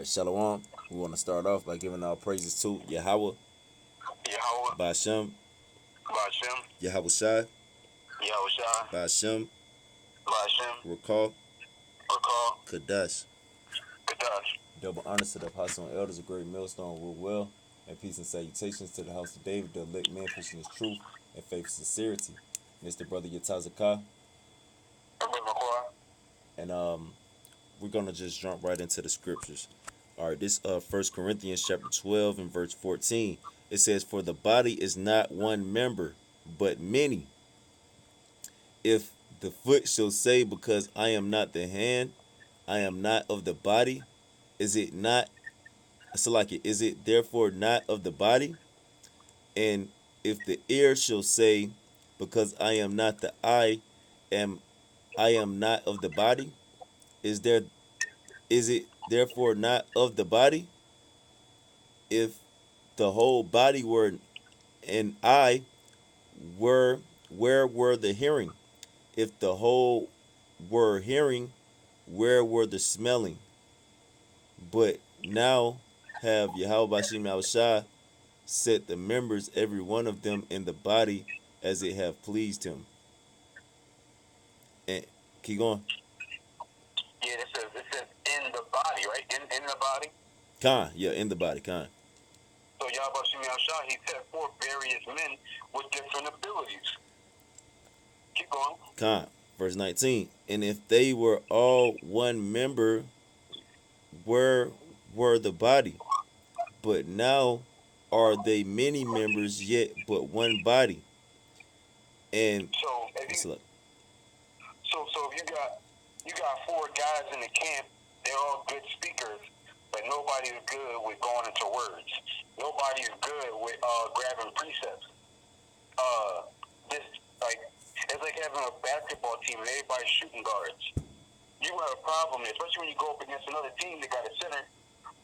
right, Shalom. We want to start off by giving our praises to Yahweh, Yahweh, Bashem, Bashem, Yahweh Shai, Yahushua, Bashem, Bashem, Rakal, Rakal, Kadash. Kadash. Double honors to the apostle and elders of Great Millstone, rule well, and peace and salutations to the house of David, the elect man pushing his truth and faith and sincerity. Mr. Brother Yatazakah. Remember Makora? And we're gonna just jump right into the scriptures. All right, this 1 Corinthians chapter 12 and verse 14. It says, "For the body is not one member, but many. If the foot shall say, because I am not the hand, I am not of the body, is it not so like it? Is it therefore not of the body? And if the ear shall say, because I am not the eye, am I am not of the body, is it therefore not of the body? If the whole body were an eye, where were the hearing? If the whole were hearing, where were the smelling? But now have Yahweh Bashim Yahushua set the members, every one of them, in the body as it have pleased him." And keep going. Yeah, it says in the body, right? In the body. Khan, yeah, in the body, Khan. So Yahweh Shem Yahushua, he set forth various men with different abilities. Keep going. Khan. Verse 19. And if they were all one member, where were the body? But now are they many members, yet but one body. And So if it's you like, so if you got four guys in the camp, they're all good speakers, but nobody's good with going into words. Nobody's good with grabbing precepts. This like it's like having a basketball team and everybody's shooting guards. You have a problem, especially when you go up against another team that got a center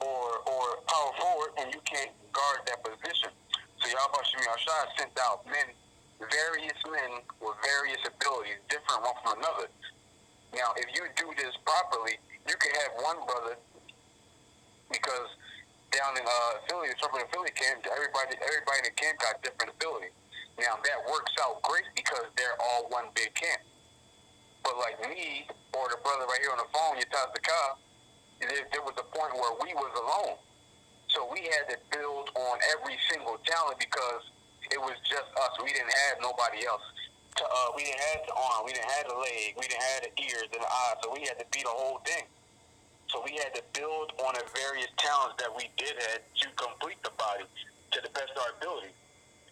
or power forward and you can't guard that position. So Yahweh Shem Yahushua sent out various men with various abilities, different one from another. Now, if you do this properly, you can have one brother because down in Philly, the Circle of Philly camp, everybody in the camp got different abilities. Now that works out great because they're all one big camp. But like me or the brother right here on the phone, Yataz Zakah, there was a point where we was alone. So we had to build on every single talent because it was just us. We didn't have nobody else. We didn't have the arm, we didn't have the leg, we didn't have the ears and the eyes, so we had to be the whole thing. So we had to build on the various talents that we did have to complete the body to the best of our ability.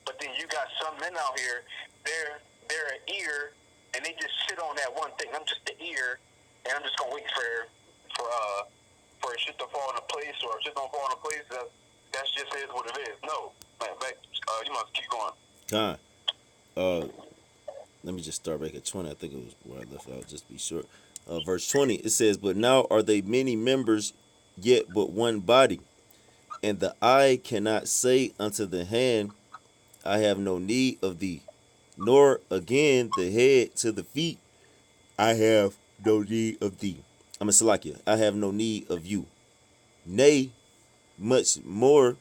But then you got some men out here, they're an ear, and they just sit on that one thing. I'm just the ear, and I'm just gonna wait for shit to fall into place, or if shit don't fall into place, that's just is what it is. No, man, you must keep going. Khan. Let me just start back at 20. I think it was where I left out, just to be short. Verse 20, it says, "But now are they many members, yet but one body. And the eye cannot say unto the hand, I have no need of thee, nor again the head to the feet, I have no need of thee." I'm a Salakia. "I have no need of you. Nay, much more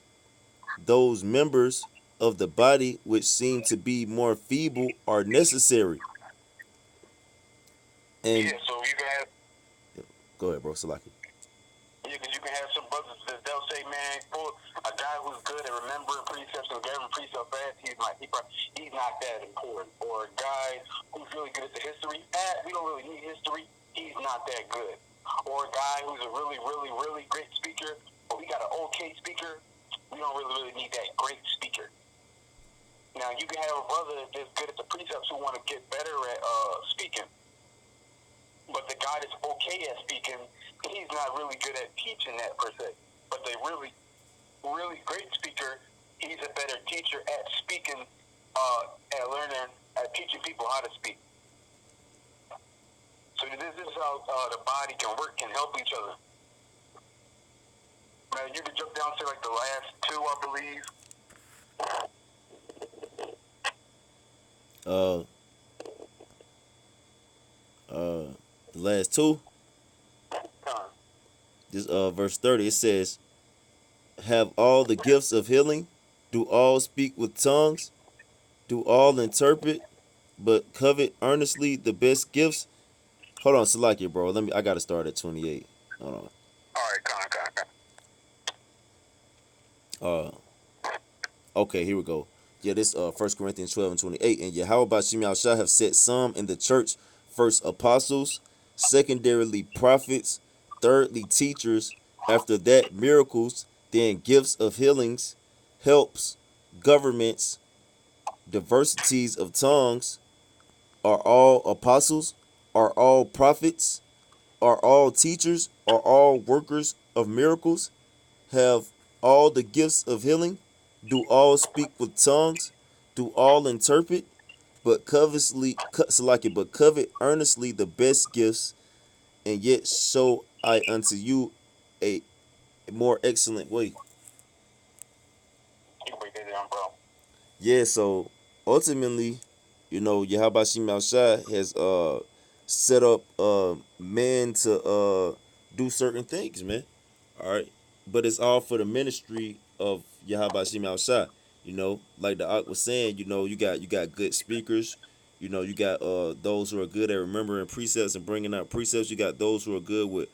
those members of the body which seem to be more feeble are necessary." And Yeah, so you can have go ahead, bro. Salaki. because you can have some brothers that they'll say, man, a guy who's good at remembering precepts and gathering precepts fast, he's not that important. Or a guy who's really good at the history, we don't really need history, he's not that good. Or a guy who's a really, really, really great speaker, but we got an okay speaker, we don't really need that great speaker. Now, you can have a brother that's good at the precepts who want to get better at speaking. But the guy that's okay at speaking, he's not really good at teaching that per se. But the really, really great speaker, he's a better teacher at speaking, at learning, at teaching people how to speak. So this is how the body can work, can help each other. Man, you can jump down to like the last two, I believe. Uh, the last two. This verse 30, it says, have all the gifts of healing, do all speak with tongues, do all interpret, but covet earnestly the best gifts. Hold on, Salakia, bro. I gotta start at 28. Hold on. All right, con. Uh okay, here we go. Yeah, this 1 Corinthians 12 and 28. And Yahweh Bashim Shah have set some in the church, first apostles, secondarily prophets, thirdly teachers, after that miracles, then gifts of healings, helps, governments, diversities of tongues. Are all apostles? Are all prophets? Are all teachers? Are all workers of miracles? Have all the gifts of healing? Do all speak with tongues? Do all interpret? But covet earnestly the best gifts, and yet show I unto you a more excellent way. You break that down, bro. Yeah, so ultimately, Yahweh Shai has set up men to do certain things, man. All right. But it's all for the ministry of Yahweh Shai. Like the Ak was saying, you got good speakers. You got those who are good at remembering precepts and bringing out precepts. You got those who are good with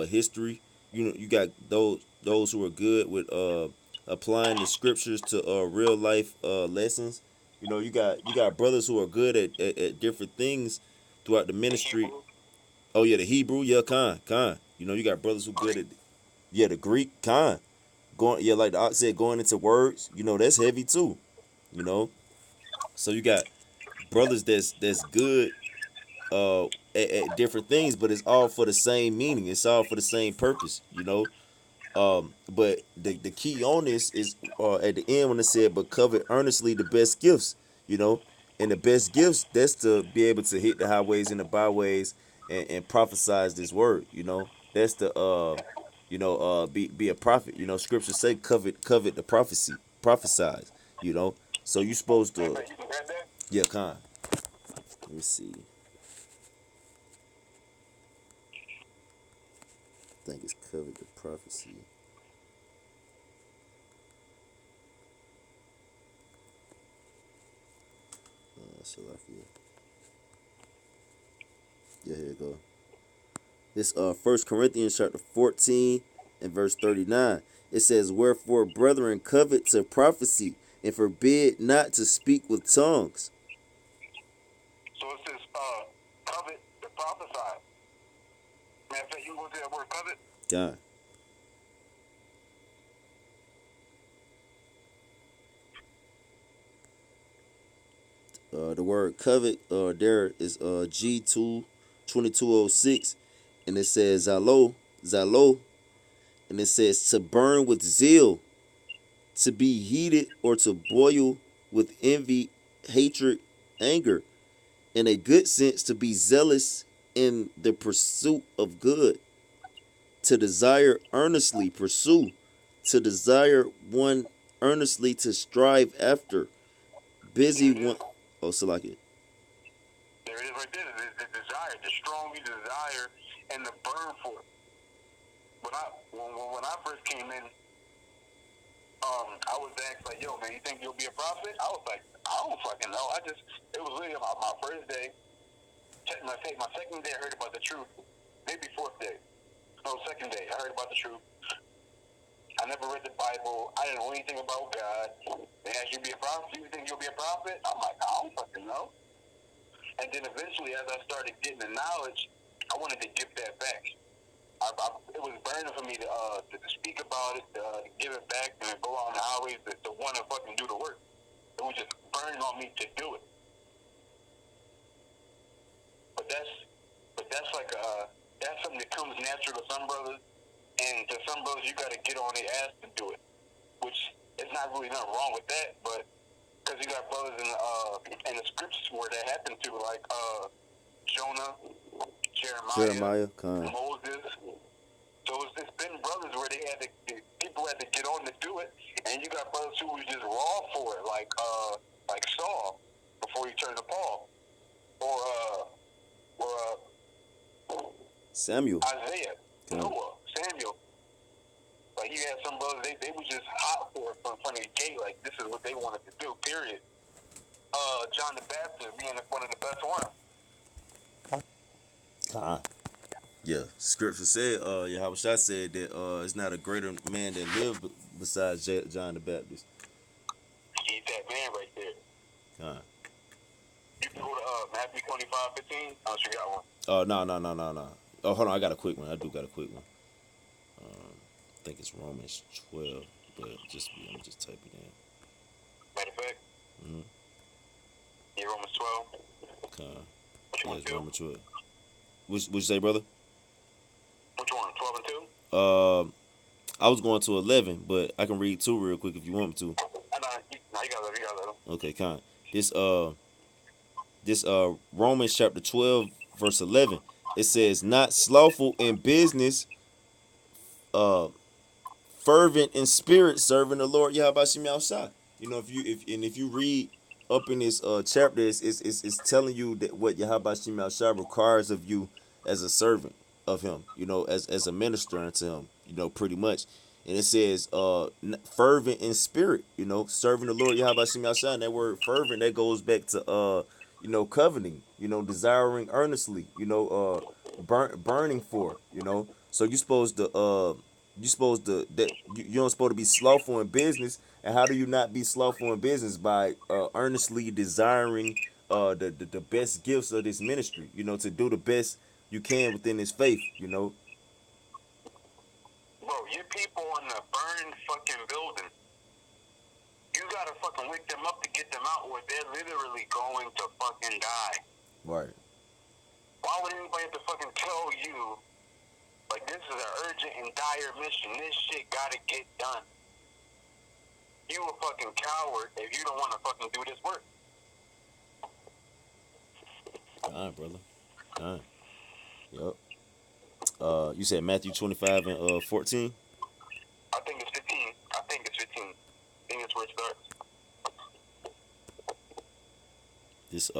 history. You got those who are good with applying the scriptures to real life lessons. You got brothers who are good at different things throughout the ministry. Hebrew. Oh yeah, the Hebrew, yeah, Khan. You got brothers who good at, yeah, the Greek, Khan. Going, yeah, like the Ox said, going into words, that's heavy too. You know, so you got brothers that's good at different things, but it's all for the same meaning. It's all for the same purpose. But the key on this is at the end when it said, "But covet earnestly the best gifts," you know, and the best gifts that's to be able to hit the highways and the byways and prophesize this word. That's the be a prophet. Scriptures say covet the prophecy, prophesize. So you supposed Hey, to, man, you can grab that? yeah, Con. Let me see. I think it's covet the prophecy. Salakia. Yeah, here you go. This 1 Corinthians chapter 14 and verse 39. It says, wherefore, brethren, covet to prophecy, and forbid not to speak with tongues. So it says, covet to prophesy. Man, if you go to that word covet, God. The word covet there is G2 2206, and it says zalo, and it says to burn with zeal, to be heated or to boil with envy, hatred, anger. In a good sense, to be zealous in the pursuit of good, to desire earnestly, pursue, to desire one earnestly, to strive after, busy there it one. is. Oh, Salaki. There it is right there. The desire, the strong desire, and the burn for it. When I first came in, I was asked like, "Yo, man, you think you'll be a prophet?" I was like, "I don't fucking know." It was really about my first day. My second day, I heard about the truth. Maybe fourth day. No, second day, I heard about the truth. I never read the Bible. I didn't know anything about God. They asked you to be a prophet. You think you'll be a prophet? I'm like, I don't fucking know. And then eventually, as I started getting the knowledge, I wanted to give that back. It was burning for me to speak about it, to give it back, and to go out on the highways to want to fucking do the work. It was just burning on me to do it. But that's like that's something that comes natural to some brothers, and to some brothers you got to get on their ass to do it. Which is not really nothing wrong with that, but because you got brothers in the scriptures where that happened to, like Jonah, Jeremiah, Khan. Moses. So it's been brothers where people had to get on to do it, and you got brothers who was just raw for it, like Saul before he turned to Paul, or Samuel. Isaiah, Khan. Noah, Samuel. you had some brothers, they was just hot for it from front of the gate, like this is what they wanted to do, period. John the Baptist being one of the best ones. Yeah, scripture said, Yahweh Shai said that it's not a greater man that lived besides John the Baptist. He's that man right there. You can go to Matthew 25:15. Unless you got one. No. Oh, hold on, I got a quick one. I do got a quick one. I think it's Romans 12, but let me just type it in. Matter of fact. Mm-hmm. Yeah, Romans 12. Yeah, it's Romans 12. What you say, brother? Which one? 12 and 2? I was going to 11, but I can read 2 real quick if you want me to. No, you got that. Okay, kind. This Romans chapter 12 verse 11. It says, "Not slothful in business, fervent in spirit, serving the Lord Yahweh Shem Shai." You know, if you read up in this chapter, it's telling you that what Yahweh Shem Shai requires of you as a servant of Him. You know, as a minister unto Him. You know, pretty much. And it says, fervent in spirit. You know, serving the Lord Yahweh Shem Shai. And that word fervent, that goes back to you know, coveting. You know, desiring earnestly. You know, burning for. You know, so you're supposed to you don't supposed to be slothful in business. And how do you not be slothful in business? By earnestly desiring the best gifts of this ministry, you know, to do the best you can within this faith, you know. Bro, you people in the burning fucking building, you gotta fucking wake them up to get them out, or they're literally going to fucking die. Right. Why would anybody have to fucking tell you, like, this is an urgent and dire mission, this shit gotta get done? You a fucking coward if you don't want to fucking do this work. All right, brother. Yep. You said Matthew 25 and 14? I think it's 15. I think it's where it starts. This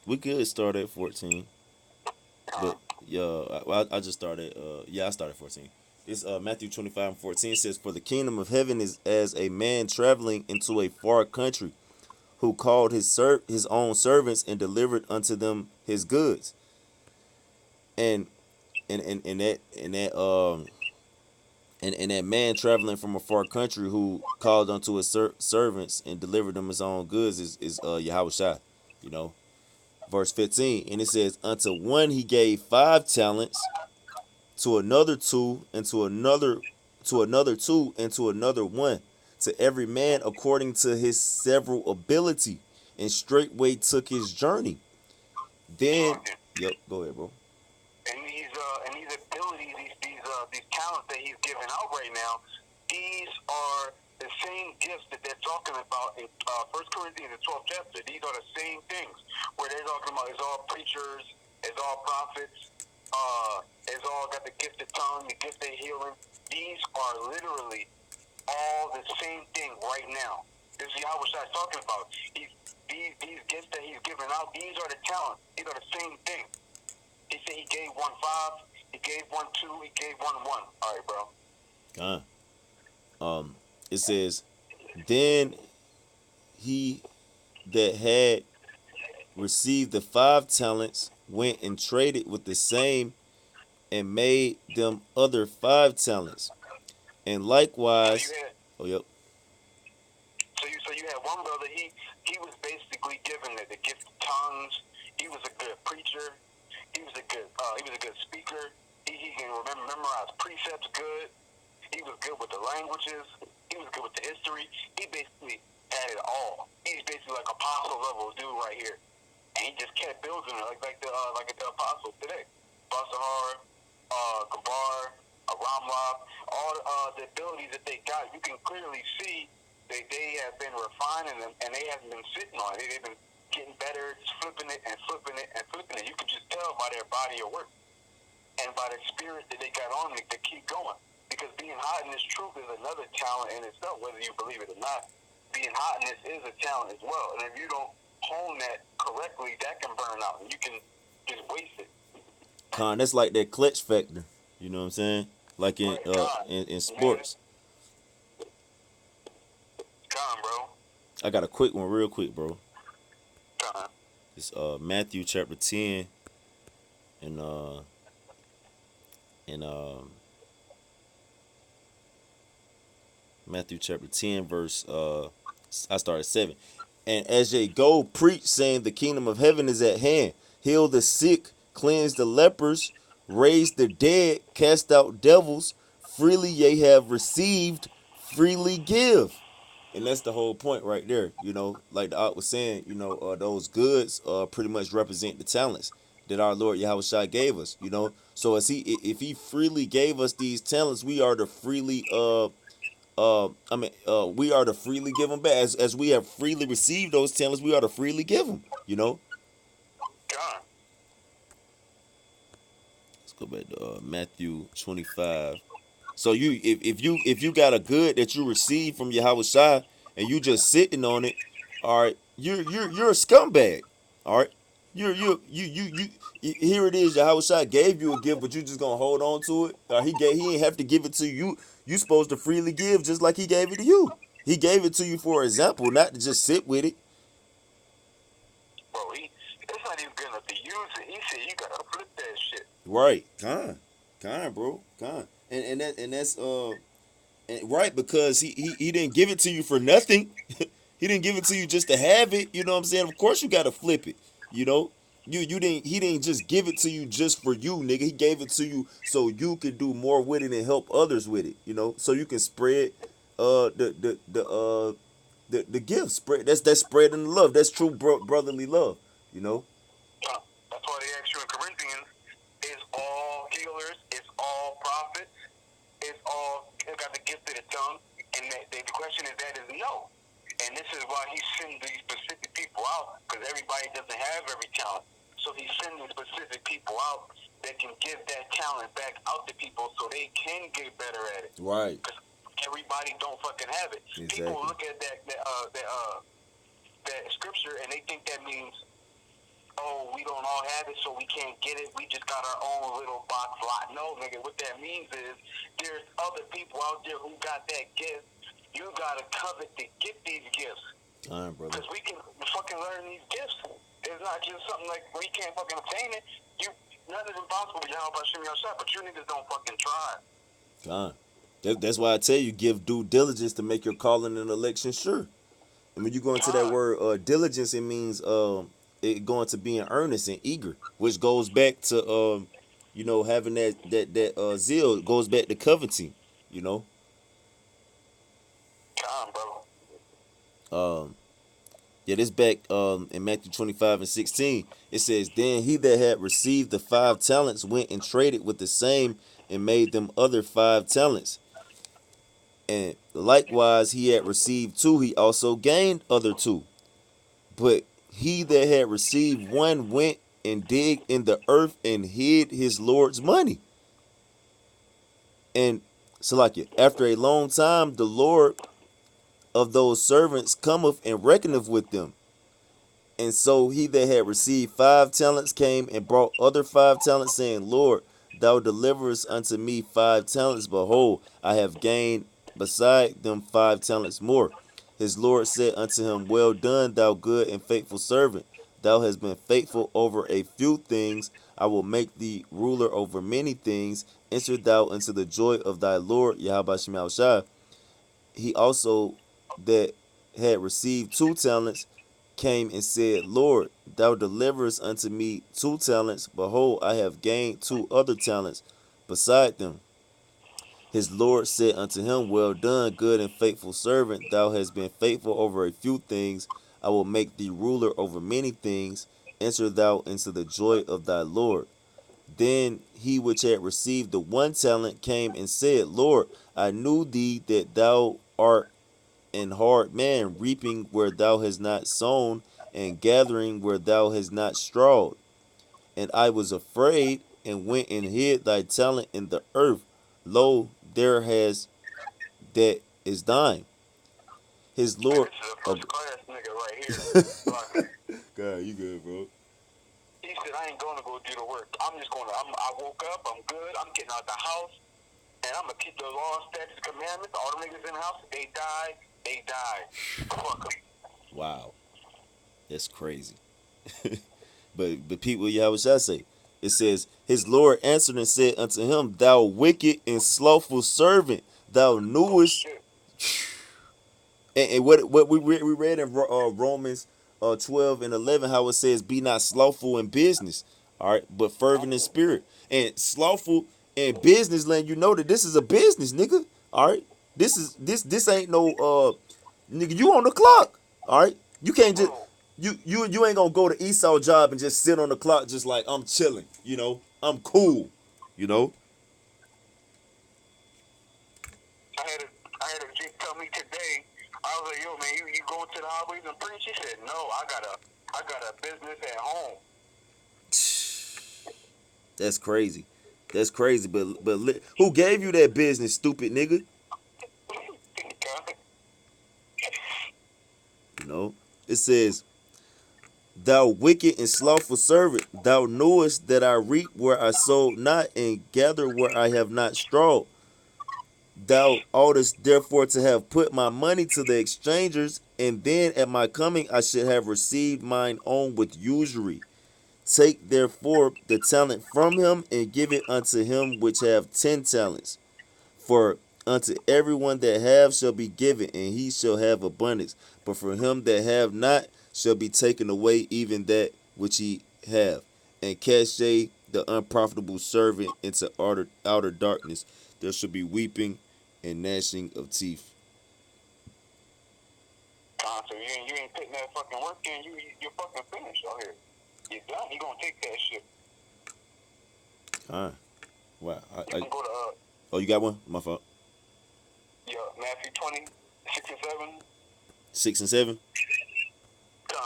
we could start at 14. But yeah, I just started I started 14. This Matthew 25 and 14 says, "For the kingdom of heaven is as a man traveling into a far country, who called his own servants and delivered unto them his goods." And that man traveling from a far country who called unto his servants and delivered them his own goods is Yahweh Shai, you know. Verse 15, and it says, "Unto one he gave 5 talents, to another 2, and to another 2, and to another 1, to every man according to his several ability, and straightway took his journey." Then, yep, go ahead, bro. And these abilities, these talents that he's giving out right now, these are the same gifts that they're talking about in 1 Corinthians, the 12th chapter. These are the same things where they're talking about it's all preachers, it's all prophets, it's all got the gift of tongue, the gift of healing. These are literally all the same thing right now. This is Yahweh Shai talking about. These gifts that he's giving out, these are the talents. These are the same thing. He said he gave 1 5, he gave 1 2, he gave 1 1. All right, bro. It says, "Then he that had received the 5 talents went and traded with the same, and made them other 5 talents. And likewise." So yep. So you had one brother. He was basically given the gift of tongues. He was a good preacher. He was a good speaker. He can memorize precepts good. He was good with the languages. He was good with the history. He basically had it all. He's basically like apostle level dude right here. And he just kept building it like the apostles today. Basahar, Gabar, Ramlab, all the abilities that they got, you can clearly see that they have been refining them, and they haven't been sitting on it. They've been getting better, just flipping it and flipping it and flipping it. You can just tell by their body of work and by the spirit that they got on it to keep going. Because being hot in this truth is another talent in itself, whether you believe it or not. Being hot in this is a talent as well. And if you don't hone that correctly, that can burn out, and you can just waste it. That's like that clutch factor. You know what I'm saying? Like Right, God, in man, sports. God, bro, I got a quick one, real quick, bro. God. It's Matthew chapter 10 and and Matthew chapter 10 verse I started 7. And as they go preach, saying the kingdom of heaven is at hand, heal the sick, cleanse the lepers, raise the dead, cast out devils, freely ye have received, freely give. And that's the whole point right there. You know, like the art was saying, those goods pretty much represent the talents that our Lord Yahweh Shai gave us. So if he freely gave us these talents, we are to freely we are to freely give them back. As we have freely received those talents, we are to freely give them. God. Let's go back to Matthew 25. So if you got a good that you received from Yahweh Shai and you just sitting on it, all right, you're a scumbag. All right, here it is. Yahweh Shai gave you a gift, but you just gonna hold on to it. He ain't have to give it to you. You supposed to freely give just like he gave it to you. He gave it to you for example, not to just sit with it. Bro, it's not even good enough to use it. He said you gotta flip that shit. Right, kind, bro, kind, and that's right, because he didn't give it to you for nothing. He didn't give it to you just to have it. You know what I'm saying? Of course you got to flip it. You know, you didn't. He didn't just give it to you just for you, nigga. He gave it to you so you could do more with it and help others with it. So you can spread the gift. Spread that's spreading the love. That's true brotherly love. You know. That's why they ask you in Corinthians, it's all healers, it's all prophets, it's all got the gift of the tongue, and the question is no. And this is why he sends these specific people out, because everybody doesn't have every talent. So he sends these specific people out that can give that talent back out to people so they can get better at it. Right. Because everybody don't fucking have it. Exactly. People look at that scripture and they think that means, oh, we don't all have it, so we can't get it. We just got our own little box lot. No, nigga, what that means is there's other people out there who got that gift. You gotta covet to get these gifts. Brother. Because we can fucking learn these gifts. It's not just something like we can't fucking obtain it. Nothing's impossible with y'all by shooting yourself, but you niggas don't fucking try. That's why I tell you, give due diligence to make your calling and election sure. And when you go into that word diligence, it means it going to being earnest and eager, which goes back to having that zeal. It goes back to coveting. Bro. Yeah, this back in Matthew 25 and 16. It says, then he that had received the 5 talents went and traded with the same and made them other 5 talents. And likewise he had received 2, he also gained other 2. But he that had received 1 went and digged in the earth and hid his Lord's money. And after a long time, the Lord of those servants cometh and reckoneth with them. And so he that had received 5 talents came and brought other 5 talents, saying, Lord, thou deliverest unto me 5 talents. Behold, I have gained beside them 5 talents more. His Lord said unto him, well done, thou good and faithful servant. Thou hast been faithful over a few things. I will make thee ruler over many things. Enter thou into the joy of thy Lord, Yahweh Shem Shai. He also that had received 2 talents came and said, Lord, thou deliverest unto me 2 talents. Behold, I have gained 2 other talents beside them. His Lord said unto him, well done, good and faithful servant. Thou hast been faithful over a few things. I will make thee ruler over many things. Enter thou into the joy of thy Lord. Then he which had received the 1 talent came and said, Lord, I knew thee that thou art an hard man, reaping where thou hast not sown, and gathering where thou hast not strawed. And I was afraid, and went and hid thy talent in the earth. Lo, there has that is thine. His Lord. This is a first class nigga right here. God, you good, bro. He said, I ain't going to go do the work. I woke up, I'm good, I'm getting out the house, and I'm going to keep the law, statutes, commandments. All the niggas in the house, they died. Fuck 'em. Wow. That's crazy. but people, what should I say? It says, his Lord answered and said unto him, thou wicked and slothful servant, thou knewest. And what we read in Romans 12 and 11, how it says, be not slothful in business, all right, but fervent in spirit. And slothful in business, letting you know that this is a business, nigga. All right, this ain't no nigga. You on the clock, all right. You can't just you ain't gonna go to Esau job and just sit on the clock just like I'm chilling. You know, I'm cool. You know. I had a chick tell me today. I was like, yo, man, you going to the highways and preach? She said, no, I got a business at home. That's crazy. That's crazy. But who gave you that business, stupid nigga? You know, it says, thou wicked and slothful servant, thou knowest that I reap where I sowed not, and gather where I have not strawed. Thou oughtest therefore to have put my money to the exchangers, and then at my coming I should have received mine own with usury. Take therefore the talent from him, and give it unto him which have 10 talents. For unto everyone that have shall be given, and he shall have abundance. But for him that have not shall be taken away even that which he have. And cast ye the unprofitable servant into outer darkness. There shall be weeping and gnashing of teeth. So you ain't putting that fucking work in. You're fucking finished out here. You're done. You gonna take that shit. Wow. You can go to oh, you got one? My fault. Yeah, Matthew 20, 6 and 7. 6 and 7. Done.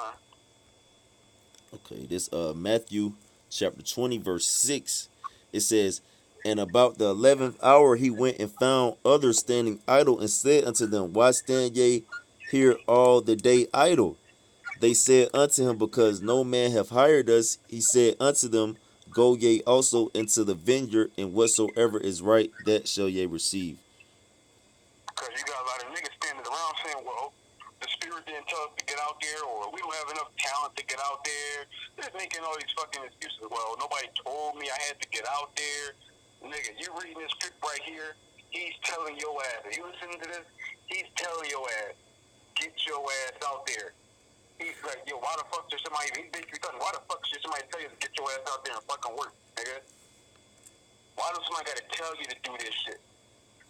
Okay, this Matthew chapter 20 verse 6. It says, and about the 11th hour he went and found others standing idle, and said unto them, why stand ye here all the day idle? They said unto him, because no man hath hired us. He said unto them, go ye also into the vineyard, and whatsoever is right, that shall ye receive. Because you got a lot of niggas standing around saying, well, the Spirit didn't tell us to get out there, or we don't have enough talent to get out there. They're making all these fucking excuses. Well, nobody told me I had to get out there. Nigga, you reading this script right here, he's telling your ass. Are you listening to this? He's telling your ass, get your ass out there. He's like, yo, why the fuck should somebody, he's basically telling, why the fuck should somebody tell you to get your ass out there and fucking work, nigga? Why does somebody gotta tell you to do this shit?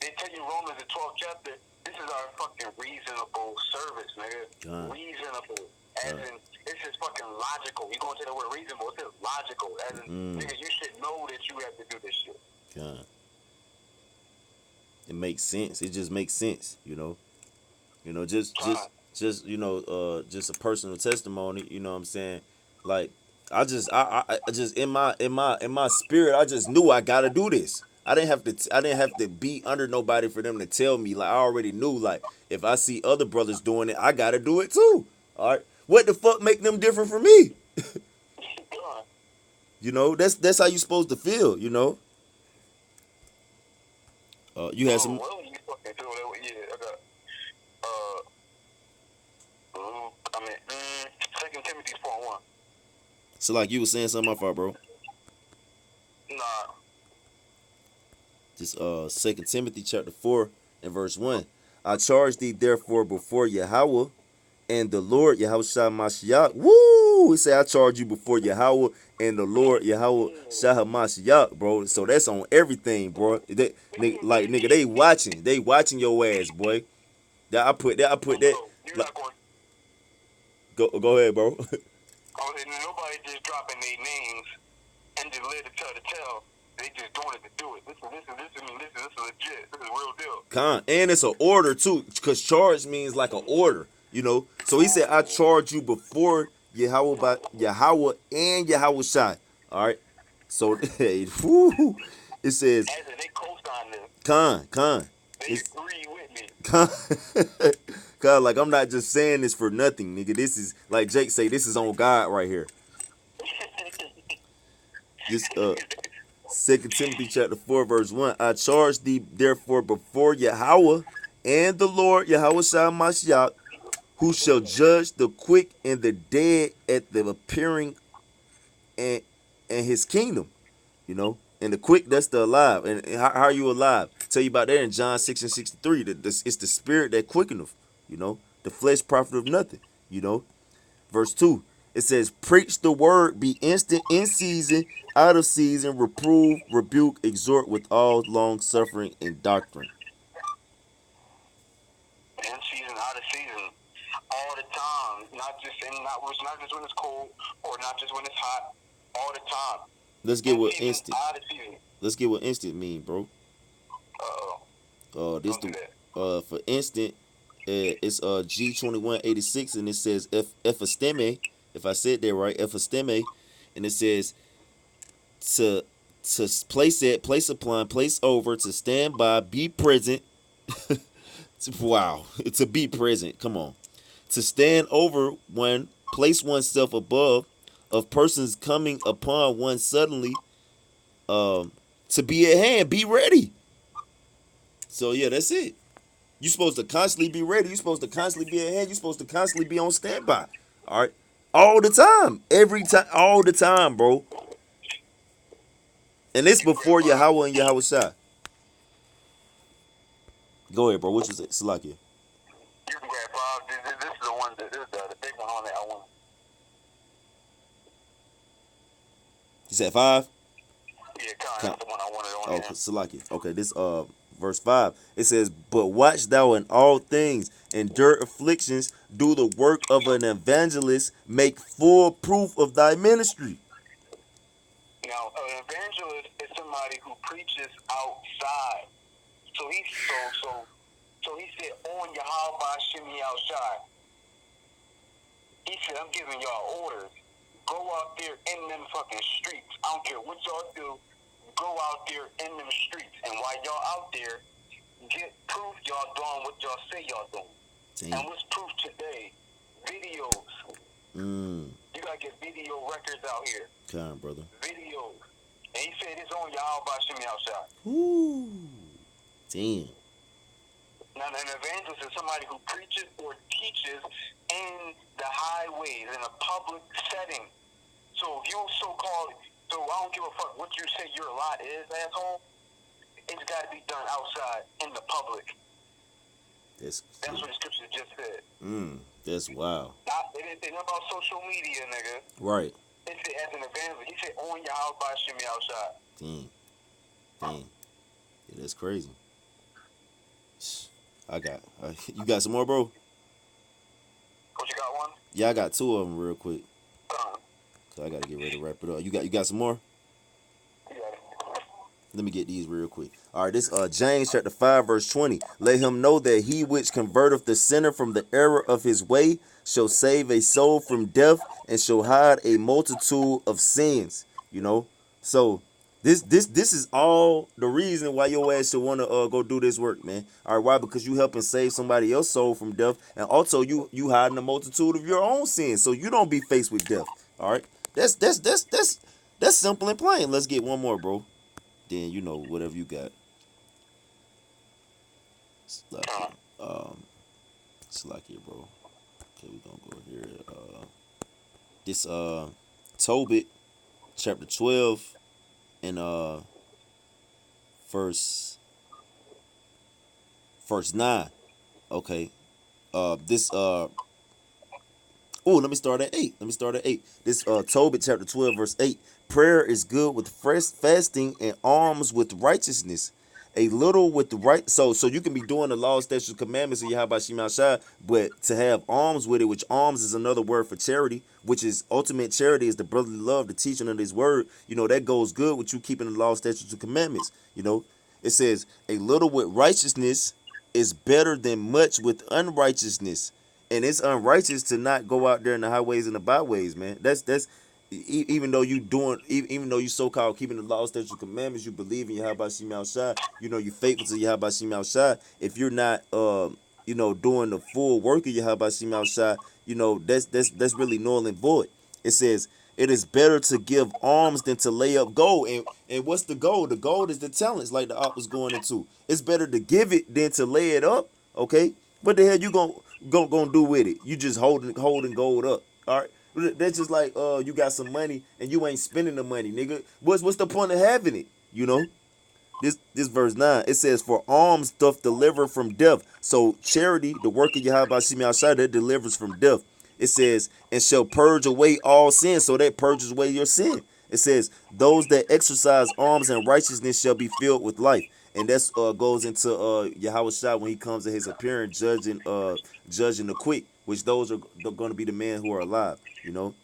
They tell you Romans the 12th chapter, this is our fucking reasonable service, nigga. Reasonable. As in, this is fucking logical. You gonna say the word reasonable, it says logical. As in, nigga, you should know that you have to do this shit. God. It makes sense. It just makes sense, you know. You know, just you know, just a personal testimony, you know what I'm saying? Like I just in my spirit, I just knew I gotta do this. I didn't have to be under nobody for them to tell me. Like I already knew, like if I see other brothers doing it, I gotta do it too. All right. What the fuck make them different from me? You know, that's how you supposed to feel, you know. You had some. Well, you fucking do it. Yeah, I got. I mean, 2 Timothy 4:1. So like you was saying something, my fault, bro. Nah. Just 2 Timothy chapter 4 and verse 1. I charge thee therefore before Yahweh and the Lord Yahushua Mashiach. Woo! He say I charge you before Yahweh and the Lord Yahweh Shah Mashiach, bro. So that's on everything, bro. Nigga, they watching your ass, boy. I put that. You're not going. Go ahead, bro. Nobody just dropping their names and just let it tell the tale. They just doing it to do it. This is legit. This is real deal. And it's an order too, because charge means like an order, you know. So he said, I charge you before Yahweh by Yahweh and Yahweh Shai. All right. So it says they co-sign this. Khan. They agree with me. Cause like I'm not just saying this for nothing, nigga. This is like Jake say, this is on God right here. This 2 Timothy chapter 4 verse 1. I charge thee therefore before Yahweh and the Lord Yahweh Shah Mashiach, who shall judge the quick and the dead at the appearing and his kingdom. You know, and the quick, that's the alive. And how are you alive? Tell you about that in John 6:63. It's the spirit that quickeneth. You know, the flesh profiteth nothing. You know, verse 2. It says, preach the word, be instant in season, out of season, reprove, rebuke, exhort with all long suffering and doctrine. In season, out of season, all the time. Not just when it's cold or not just when it's hot. All the time. Let's get In what season, instant. out of season. Let's get what instant mean, bro. This Don't do that. For instant, it's G2186, and it says ephisteme. If I said that right, ephisteme, and it says to place upon, place over, to stand by, be present. Wow, to be present. Come on, to stand over one, place oneself above, of persons coming upon one suddenly. To be at hand, be ready. So yeah, that's it. You're supposed to constantly be ready. You're supposed to constantly be at hand. You're supposed to constantly be on standby. All right, all the time, every time, all the time, bro. And it's before Yahweh and Yahweh Shai. Go ahead, bro. What you say? Salakia. You can grab Bob. This is the one. This is the big one on that. I want. You said 5? Yeah, that's the one I wanted on there. Salakia. Okay, this verse 5. It says, but watch thou in all things, endure afflictions, do the work of an evangelist, make full proof of thy ministry. Now, an evangelist is somebody who preaches outside. So he said on Yahweh Shimmy outside. He said, I'm giving y'all orders. Go out there in them fucking streets. I don't care what y'all do. Go out there in them streets. And while y'all out there, get proof y'all doing what y'all say y'all doing. Damn. And what's proof today? Videos. You gotta get video records out here. Come on, brother. Videos. And he said it's on Yahweh Shimmy outside. Ooh. Damn. Now, an evangelist is somebody who preaches or teaches in the highways, in a public setting. So if you so-called, so I don't give a fuck what you say your lot is, asshole. It's got to be done outside in the public. That's what the scripture just said. That's wild. It ain't about social media, nigga. Right. It said as an evangelist. He said on your house by shimmy outside. Dang. Yeah, that's crazy. You got some more, bro? What, you got one? Yeah, I got 2 of them real quick. So I gotta get ready to wrap it up. You got some more? Yeah. Let me get these real quick. All right, this James chapter 5 verse 20. Let him know that he which converteth the sinner from the error of his way shall save a soul from death and shall hide a multitude of sins. You know, so this is all the reason why your ass should want to go do this work, man. All right, why? Because you helping save somebody else's soul from death, and also you hiding a multitude of your own sins, so you don't be faced with death. All right, that's simple and plain. Let's get one more, bro. Then you know whatever you got. Slacky, bro. Okay, we gonna go here. This Tobit, chapter 12, and verse 9. Okay. This let me start at 8. This Tobit chapter 12 verse 8. Prayer is good with fresh fasting and alms with righteousness. A little with the right, so you can be doing the law, statutes, commandments of Yahweh Shema Shai, but to have alms with it, which alms is another word for charity, which is ultimate charity, is the brotherly love, the teaching of His word. You know, that goes good with you keeping the law, statutes, and commandments. You know, it says a little with righteousness is better than much with unrighteousness, and it's unrighteous to not go out there in the highways and the byways, man. That's even though even though you so-called keeping the laws, statutes, and commandments, you believe in Yahweh Shema Shai, you know, you're faithful to Yahweh Shema Shai. If you're not, doing the full work of Yahweh Shema Shai, you know, that's really null and void. It says It is better to give alms than to lay up gold. And what's the gold? The gold is the talents, like the op was going into. It's better to give it than to lay it up. Okay, what the hell you gonna do with it? You just holding gold up. All right, that's just like you got some money and you ain't spending the money, nigga. What's the point of having it? You know. This verse 9, it says, for alms doth deliver from death. So charity, the work of Yahweh Shimi outside, that delivers from death. It says, and shall purge away all sin. So that purges away your sin. It says, those that exercise alms and righteousness shall be filled with life. And that's goes into Yahweh Shai when he comes to his appearance, judging the quick, which those are going to be the men who are alive, you know.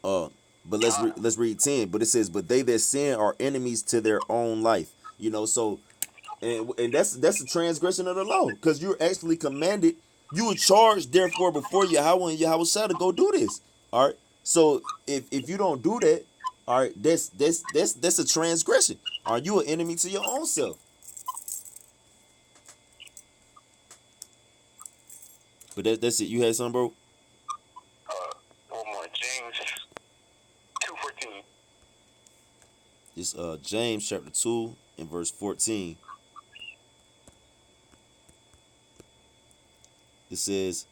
Uh, but let's read 10. But it says, but they that sin are enemies to their own life. You know, so and that's a transgression of the law, because you're actually commanded, you were charged therefore before Yahweh and Yahweh shall to go do this. All right. So if you don't do that, all right, that's a transgression. Are you an enemy to your own self? But that's it. You had something, bro? One more. James 2:14. It's James chapter 2 and verse 14. It says,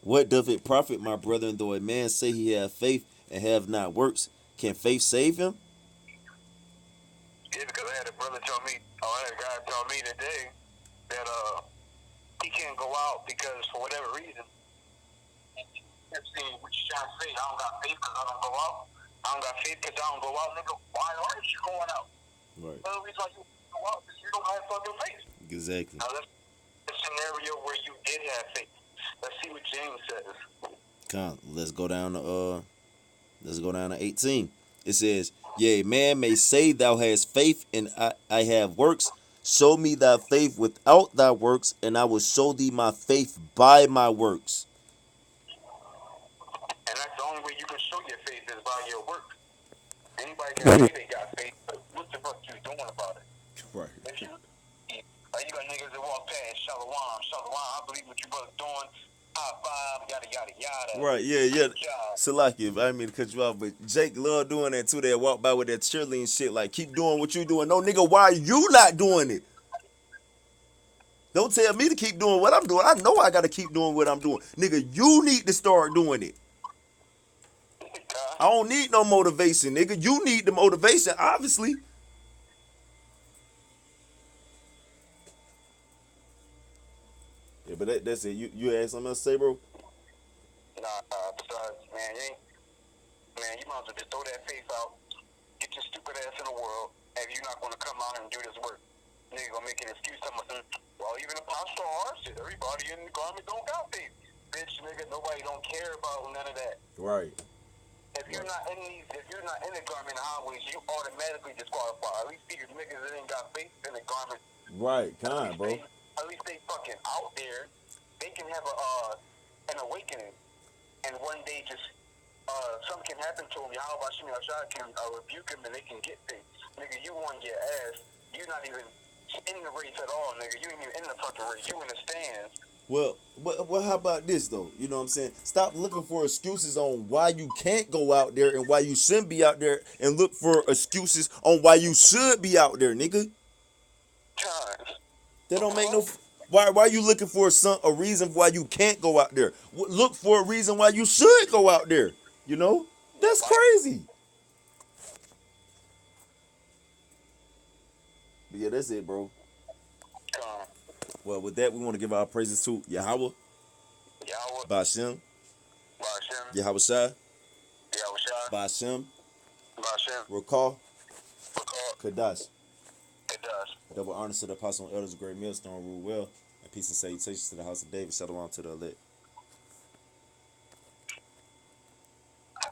what doth it profit, my brethren, though a man say he have faith and have not works? Can faith save him? Yeah, because I had a brother tell me, I had a guy tell me today that he can't go out because for whatever reason, he's saying, what you trying to say? I don't got faith because I don't go out. I don't got faith because I don't go out. Nigga, why aren't you going out? Right. The reason why you go out is you don't have fucking faith. Exactly. Now let's a scenario where you did have faith. Let's see what James says. Let's go down to 18. It says, yea, man may say thou hast faith and I have works. Show me thy faith without thy works, and I will show thee my faith by my works. And that's the only way you can show your faith is by your work. Anybody can say they got faith, but what the fuck you doing about it? Right. If you got niggas that walk past, shalom, I believe what you brothers doing, high five, yada, yada, yada. Right, yeah. Salaki, I didn't mean to cut you off, but Jake love doing that too. They walk by with that cheerleading shit, like, keep doing what you doing. No, nigga, why are you not doing it? Don't tell me to keep doing what I'm doing. I know I got to keep doing what I'm doing. Nigga, you need to start doing it. I don't need no motivation, nigga. You need the motivation, obviously. Yeah, but that's it. You had something else to say, bro? Besides, man, you might as well just throw that faith out, get your stupid ass in the world, and you're not going to come out and do this work. Nigga gonna make an excuse to myself, well, even Apostle R said everybody in the garment don't got faith. Bitch, nigga, nobody don't care about none of that. Right. If you're not in the garment highways, you automatically disqualified. At least these niggas that ain't got faith in the garment. Right, bro. At least they fucking out there. They can have an awakening, and one day just something can happen to them. Yahweh Shimi Ashad can rebuke them, and they can get faith. Nigga, you won your ass. You're not even in the race at all, nigga. You ain't even in the fucking race. You in the stands. Well, how about this, though? You know what I'm saying? Stop looking for excuses on why you can't go out there and why you shouldn't be out there, and look for excuses on why you should be out there, nigga. Times. That don't make no... Why are you looking for a reason why you can't go out there? Look for a reason why you should go out there, you know? That's crazy. But yeah, that's it, bro. Well, with that, we want to give our praises to Yahweh, Bashem, Yahweh Shai, Bashem, Rakah, Kadash. Double honors to the apostle and elders of Great Millstone, rule well, and peace and salutations to the house of David. Shalom to the elect.